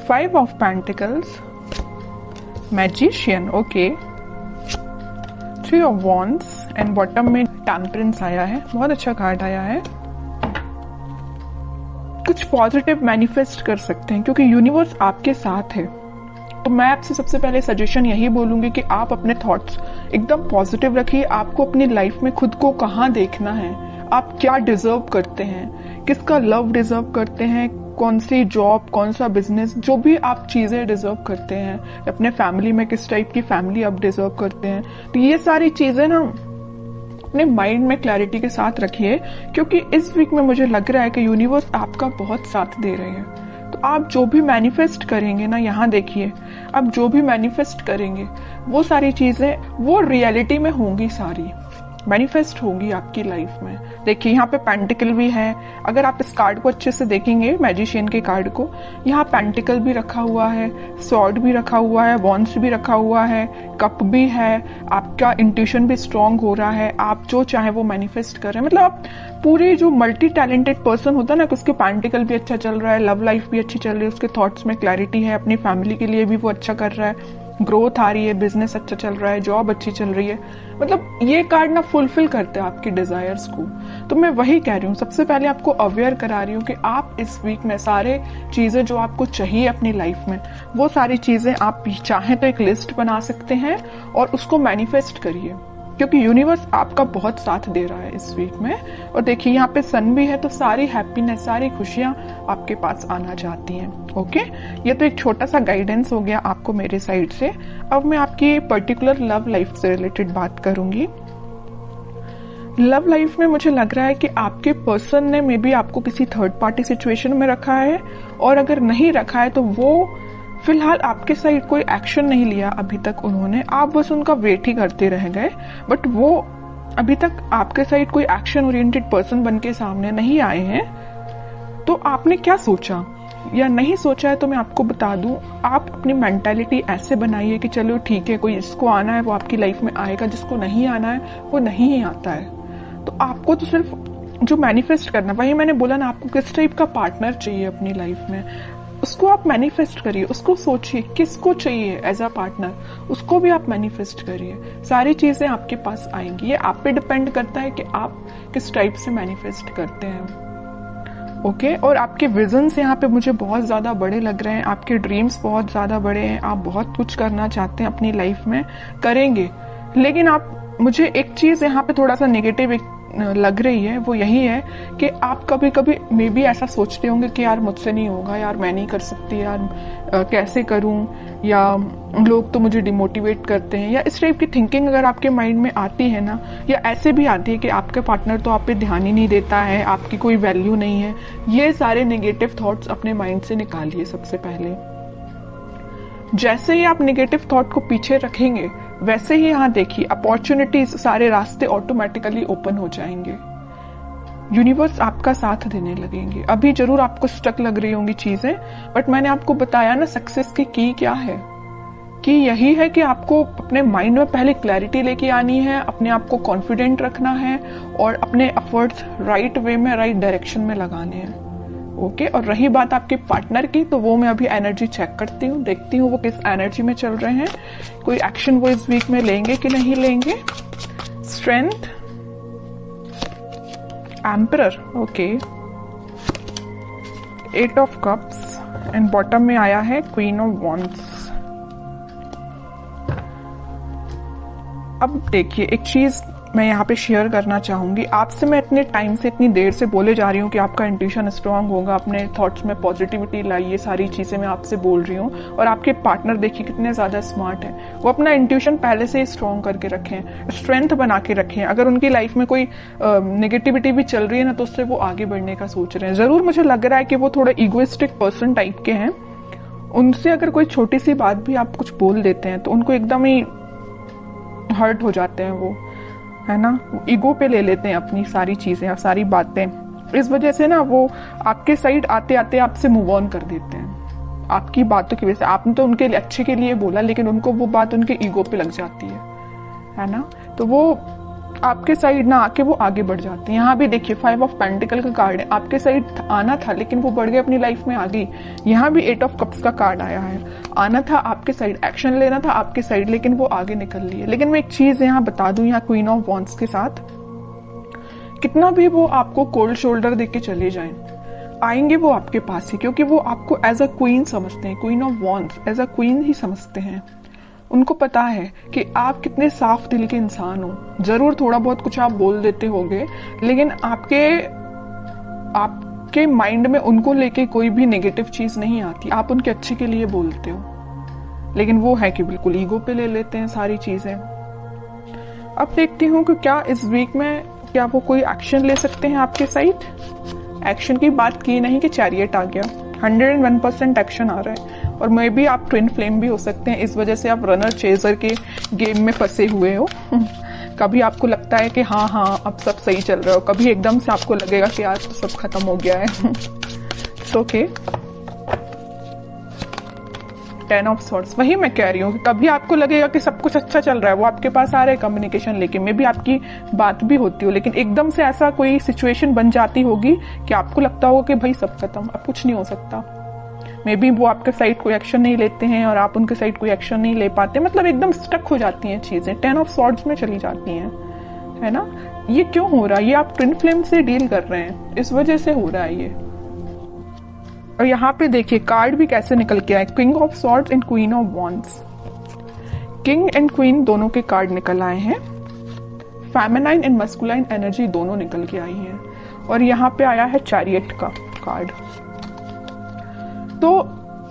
5 of pentacles, magician, okay, 3 of wands and bottom में temperance आया है। बहुत अच्छा कार्ड आया है। कुछ पॉजिटिव मैनिफेस्ट कर सकते हैं क्योंकि यूनिवर्स आपके साथ है। तो मैं आपसे सबसे पहले सजेशन यही बोलूंगी कि आप अपने थॉट्स एकदम पॉजिटिव रखिए। आपको अपनी लाइफ में खुद को कहाँ देखना है, आप क्या डिजर्व करते हैं, किसका लव डिजर्व करते हैं, कौन सी जॉब, कौन सा बिजनेस, जो भी आप चीजें डिजर्व करते हैं, अपने फैमिली में किस टाइप की फैमिली आप डिजर्व करते हैं। तो ये सारी चीजें ना अपने माइंड में क्लैरिटी के साथ रखिए क्योंकि इस वीक में मुझे लग रहा है कि यूनिवर्स आपका बहुत साथ दे रहे हैं। तो आप जो भी मैनिफेस्ट करेंगे ना, यहाँ देखिए, आप जो भी मैनिफेस्ट करेंगे वो सारी चीजें वो रियलिटी में होंगी, सारी मैनिफेस्ट होगी आपकी लाइफ में। देखिए यहाँ पे पेंटिकल भी है। अगर आप इस कार्ड को अच्छे से देखेंगे, मैजिशियन के कार्ड को, यहाँ पेंटिकल भी रखा हुआ है, स्वॉर्ड भी रखा हुआ है, वॉन्ड्स भी रखा हुआ है, कप भी है। आपका इंट्यूशन भी स्ट्रांग हो रहा है, आप जो चाहे वो मैनिफेस्ट कर रहे हैं। मतलब आप पूरे जो मल्टी टैलेंटेड पर्सन होता है ना, उसके पेंटिकल भी अच्छा चल रहा है, लव लाइफ भी अच्छी चल रही है, उसके थॉट्स में क्लैरिटी है, अपनी फैमिली के लिए भी वो अच्छा कर रहा है, ग्रोथ आ रही है, बिजनेस अच्छा चल रहा है, जॉब अच्छी चल रही है। मतलब ये कार्ड ना फुलफिल करते हैं आपकी डिजायर्स को। तो मैं वही कह रही हूँ, सबसे पहले आपको अवेयर करा रही हूँ कि आप इस वीक में सारे चीजें जो आपको चाहिए अपनी लाइफ में, वो सारी चीजें आप चाहें तो एक लिस्ट बना सकते हैं और उसको मैनिफेस्ट करिए क्योंकि यूनिवर्स आपका बहुत साथ दे रहा है इस वीक में। और देखिए यहाँ पे सन भी है, तो सारी हैप्पीनेस, सारी खुशियां आपके पास आना चाहती हैं। ओके, ये तो एक छोटा सा गाइडेंस हो गया आपको मेरे साइड से। अब मैं आपकी पर्टिकुलर लव लाइफ से रिलेटेड बात करूंगी। लव लाइफ में मुझे लग रहा है कि आपके पर्सन ने मे बी आपको किसी थर्ड पार्टी सिचुएशन में रखा है, और अगर नहीं रखा है तो वो फिलहाल आपके साइड कोई एक्शन नहीं लिया अभी तक उन्होंने, आप बस उनका वेट ही करते रह गए। बट वो अभी तक आपके साइड कोई एक्शन ओरिएंटेड पर्सन बन के सामने नहीं आए हैं। तो आपने क्या सोचा या नहीं सोचा है तो मैं आपको बता दूं, आप अपनी मेंटालिटी ऐसे बनाइए कि चलो ठीक है, कोई जिसको आना है वो आपकी लाइफ में आएगा, जिसको नहीं आना है वो नहीं ही आता है। तो आपको तो सिर्फ जो मैनिफेस्ट करना, वही मैंने बोला ना, आपको किस टाइप का पार्टनर चाहिए अपनी लाइफ में, उसको आप मैनिफेस्ट करिए, उसको सोचिए किसको चाहिए एज अ पार्टनर, उसको भी आप मैनिफेस्ट करिए। सारी चीजें आपके पास आएंगी। ये आप पे डिपेंड करता है कि आप किस टाइप से मैनिफेस्ट करते हैं। ओके, और आपके विजन्स यहाँ पे मुझे बहुत ज्यादा बड़े लग रहे हैं, आपके ड्रीम्स बहुत ज्यादा बड़े हैं, आप बहुत कुछ करना चाहते हैं अपनी लाइफ में, करेंगे। लेकिन आप, मुझे एक चीज यहाँ पे थोड़ा सा नेगेटिव लग रही है, वो यही है कि आप कभी कभी मे बी ऐसा सोचते होंगे कि यार मुझसे नहीं होगा, यार मैं नहीं कर सकती, यार कैसे करूं, या लोग तो मुझे डिमोटिवेट करते हैं, या इस टाइप की थिंकिंग अगर आपके माइंड में आती है ना, या ऐसे भी आती है कि आपका पार्टनर तो आप पे ध्यान ही नहीं देता है, आपकी कोई वैल्यू नहीं है, ये सारे नेगेटिव थॉट्स अपने माइंड से निकालिए सबसे पहले। जैसे ही आप नेगेटिव थॉट को पीछे रखेंगे, वैसे ही यहाँ देखिए अपॉर्चुनिटीज, सारे रास्ते ऑटोमेटिकली ओपन हो जाएंगे। यूनिवर्स आपका साथ देने लगेंगे। अभी जरूर आपको स्टक लग रही होंगी चीजें, बट मैंने आपको बताया ना सक्सेस की क्या है, कि यही है कि आपको अपने माइंड में पहले क्लैरिटी लेके आनी है, अपने आप को कॉन्फिडेंट रखना है और अपने एफर्ट्स राइट वे में, राइट डायरेक्शन में लगाने हैं। ओके, और रही बात आपके पार्टनर की, तो वो मैं अभी एनर्जी चेक करती हूँ, देखती हूँ वो किस एनर्जी में चल रहे हैं, कोई एक्शन वो इस वीक में लेंगे कि नहीं लेंगे। Strength, emperor, okay, 8 of cups and bottom में आया है क्वीन ऑफ वॉन्ड्स। अब देखिए, एक चीज मैं यहाँ पे शेयर करना चाहूंगी आपसे। मैं इतने टाइम से, इतनी देर से बोले जा रही हूँ कि आपका इंट्यूशन स्ट्रांग होगा, अपने थॉट्स में पॉजिटिविटी लाइए, सारी चीजें मैं आपसे बोल रही हूँ। और आपके पार्टनर देखिए कितने ज्यादा स्मार्ट हैं, वो अपना इंट्यूशन पहले से ही स्ट्रांग करके रखें, स्ट्रेंथ बना के रखें। अगर उनकी लाइफ में कोई नेगेटिविटी भी चल रही है ना, तो उससे वो आगे बढ़ने का सोच रहे हैं। जरूर मुझे लग रहा है कि वो थोड़ा इगोइस्टिक पर्सन टाइप के हैं। उनसे अगर कोई छोटी सी बात भी आप कुछ बोल देते हैं तो उनको एकदम ही हर्ट हो जाते हैं, वो है ना, ईगो पे ले लेते हैं अपनी सारी चीजें और सारी बातें। इस वजह से ना वो आपके साइड आते आते आपसे मूव ऑन कर देते हैं आपकी बातों की वजह से। आपने तो उनके अच्छे के लिए बोला, लेकिन उनको वो बात उनके ईगो पे लग जाती है ना। तो वो आपके साइड ना आके वो आगे बढ़ जाते हैं। यहाँ भी देखिए 5 ऑफ पेंटिकल का कार्ड है, आपके साइड आना था लेकिन वो बढ़ गए, अपनी लाइफ में आ गई। यहाँ भी 8 ऑफ कप्स का कार्ड आया है, आना था आपके साइड, एक्शन लेना था आपके साइड, लेकिन वो आगे निकल लिए। लेकिन मैं एक चीज यहाँ बता दूं, यहाँ क्वीन ऑफ वॉन्ड्स के साथ कितना भी वो आपको कोल्ड शोल्डर देके चले जाएं, आएंगे वो आपके पास ही, क्योंकि वो आपको एज अ क्वीन समझते हैं, queen of wands as a queen ही समझते हैं। उनको पता है कि आप कितने साफ दिल के इंसान हो। जरूर थोड़ा बहुत कुछ आप बोल देते होंगे, लेकिन आपके माइंड में उनको लेके कोई भी नेगेटिव चीज नहीं आती, आप उनके अच्छे के लिए बोलते हो। लेकिन वो है कि बिल्कुल ईगो पे ले लेते हैं सारी चीजें। अब देखती हूँ कि क्या इस वीक में क्या वो कोई एक्शन ले सकते हैं आपके साइड। एक्शन की बात की नहीं कि चैरियट आ गया, 101% एक्शन आ रहा है। और मे बी आप ट्विन फ्लेम भी हो सकते हैं, इस वजह से आप रनर चेजर के गेम में फंसे हुए हो। कभी आपको लगता है कि हाँ अब सब सही चल रहा हो, कभी एकदम से आपको लगेगा कि आज तो सब खत्म हो गया है। ओके 10 ऑफ सॉर्ड्स, वही मैं कह रही हूँ कि कभी आपको लगेगा कि सब कुछ अच्छा चल रहा है, वो आपके पास आ रहे हैं कम्युनिकेशन लेके, मे बी आपकी बात भी होती हो, लेकिन एकदम से ऐसा कोई सिचुएशन बन जाती होगी कि आपको लगता होगा कि भाई सब खत्म, अब कुछ नहीं हो सकता। मे बी वो आपके साइड कोई एक्शन नहीं लेते हैं और आप उनके साइड कोई एक्शन नहीं ले पाते, मतलब एकदम स्टक हो जाती हैं चीजें, 10 ऑफ सॉर्ड्स में चली जाती हैं, है ना। ये क्यों हो रहा है? ये आप ट्विन फ्लेम से डील कर रहे हैं, इस वजह से हो रहा है ये। और यहाँ पे देखिए कार्ड भी कैसे निकल के आए, king of swords and queen of wands. King and queen दोनों के कार्ड निकल आए हैं, फेमिनाइन एंड मस्कुलाइन एनर्जी दोनों निकल के आई है। और यहाँ पे आया है चैरियट का कार्ड। तो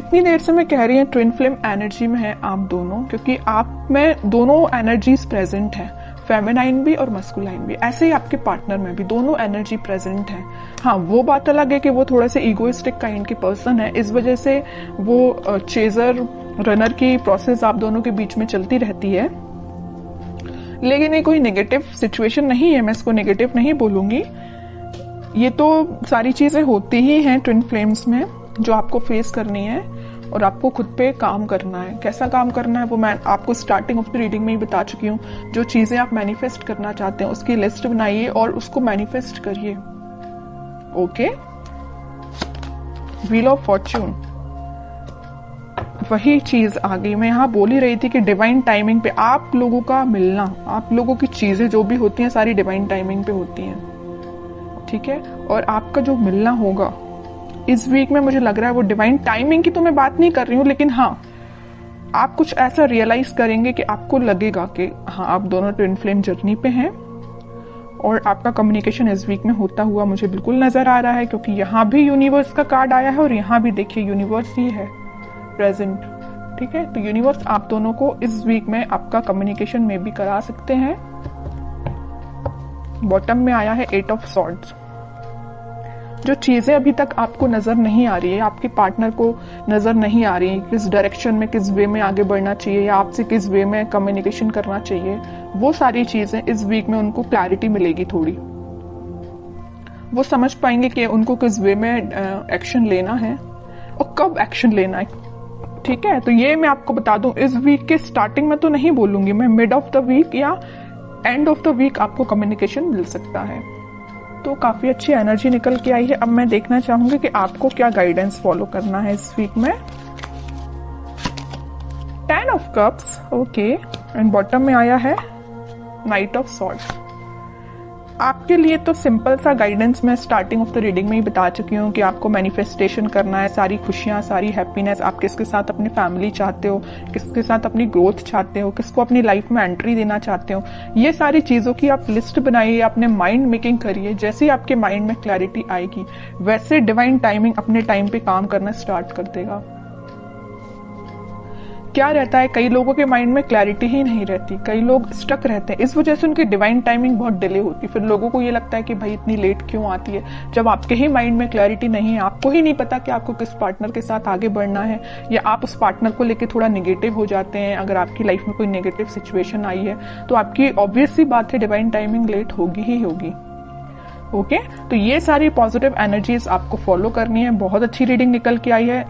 इतनी देर से मैं कह रही हूँ ट्विन फ्लेम एनर्जी में है आप दोनों, क्योंकि आप में दोनों एनर्जीज प्रेजेंट है, फेमिनाइन भी और मस्कुलाइन भी। ऐसे ही आपके पार्टनर में भी दोनों एनर्जी प्रेजेंट है। हाँ, वो बात अलग है कि वो थोड़ा से इगोइस्टिक काइंड के पर्सन है, इस वजह से वो चेजर रनर की प्रोसेस आप दोनों के बीच में चलती रहती है। लेकिन ये कोई नेगेटिव सिचुएशन नहीं है, मैं इसको नेगेटिव नहीं बोलूंगी। ये तो सारी चीजें होती ही हैं ट्विन फ्लेम्स में, जो आपको फेस करनी है और आपको खुद पे काम करना है। कैसा काम करना है वो मैं आपको स्टार्टिंग ऑफ द रीडिंग में ही बता चुकी हूँ। जो चीजें आप मैनिफेस्ट करना चाहते हैं उसकी लिस्ट बनाइए और उसको मैनिफेस्ट करिए। ओके, व्हील ऑफ फॉर्च्यून, वही चीज आ गई। मैं यहाँ बोल ही रही थी कि डिवाइन टाइमिंग पे आप लोगों का मिलना, आप लोगों की चीजें जो भी होती हैं सारी डिवाइन टाइमिंग पे होती हैं, ठीक है। और आपका जो मिलना होगा इस वीक में, मुझे लग रहा है वो डिवाइन टाइमिंग की तो मैं बात नहीं कर रही हूँ, लेकिन हाँ आप कुछ ऐसा रियलाइज करेंगे कि आपको लगेगा कि हाँ आप दोनों ट्विन फ्लेम जर्नी पे हैं। और आपका कम्युनिकेशन इस वीक में होता हुआ मुझे बिल्कुल नजर आ रहा है, क्योंकि यहाँ भी यूनिवर्स का कार्ड आया है और यहाँ भी देखिए यूनिवर्स ही है प्रेजेंट, ठीक है। तो यूनिवर्स आप दोनों को इस वीक में आपका कम्युनिकेशन में भी करा सकते हैं। बॉटम में आया है 8 ऑफ सॉर्ड्स। जो चीजें अभी तक आपको नजर नहीं आ रही है, आपके पार्टनर को नजर नहीं आ रही, किस डायरेक्शन में, किस वे में आगे बढ़ना चाहिए या आपसे किस वे में कम्युनिकेशन करना चाहिए, वो सारी चीजें इस वीक में उनको क्लैरिटी मिलेगी थोड़ी। वो समझ पाएंगे कि उनको किस वे में एक्शन लेना है और कब एक्शन लेना है, ठीक है। तो ये मैं आपको बता दूं, इस वीक के स्टार्टिंग में तो नहीं बोलूंगी मैं, मिड ऑफ द वीक या एंड ऑफ द वीक आपको कम्युनिकेशन मिल सकता है। तो काफी अच्छी एनर्जी निकल के आई है। अब मैं देखना चाहूंगी कि आपको क्या गाइडेंस फॉलो करना है इस वीक में। 10 of cups, okay, and bottom में आया है नाइट ऑफ सॉर्ड्स। आपके लिए तो सिंपल सा गाइडेंस मैं स्टार्टिंग ऑफ द रीडिंग में ही बता चुकी हूँ कि आपको मैनिफेस्टेशन करना है, सारी खुशियां, सारी हैप्पीनेस। आप किसके साथ अपनी फैमिली चाहते हो, किसके साथ अपनी ग्रोथ चाहते हो, किसको अपनी लाइफ में एंट्री देना चाहते हो, ये सारी चीजों की आप लिस्ट बनाइए, अपने माइंड मेकिंग करिए। जैसे ही आपके माइंड में क्लैरिटी आएगी वैसे डिवाइन टाइमिंग अपने टाइम पे काम करना स्टार्ट कर देगा। क्या रहता है, कई लोगों के माइंड में क्लैरिटी ही नहीं रहती, कई लोग स्टक रहते हैं, इस वजह से उनकी डिवाइन टाइमिंग बहुत डिले होती है। फिर लोगों को ये लगता है कि भाई इतनी लेट क्यों आती है, जब आपके ही माइंड में क्लैरिटी नहीं है, आपको ही नहीं पता कि आपको किस पार्टनर के साथ आगे बढ़ना है, या आप उस पार्टनर को लेकर थोड़ा निगेटिव हो जाते हैं। अगर आपकी लाइफ में कोई नेगेटिव सिचुएशन आई है तो आपकी ऑब्वियस सी बात है डिवाइन टाइमिंग लेट होगी ही होगी। ओके, तो ये सारी पॉजिटिव एनर्जीज आपको फॉलो करनी है। बहुत अच्छी रीडिंग निकल के आई है।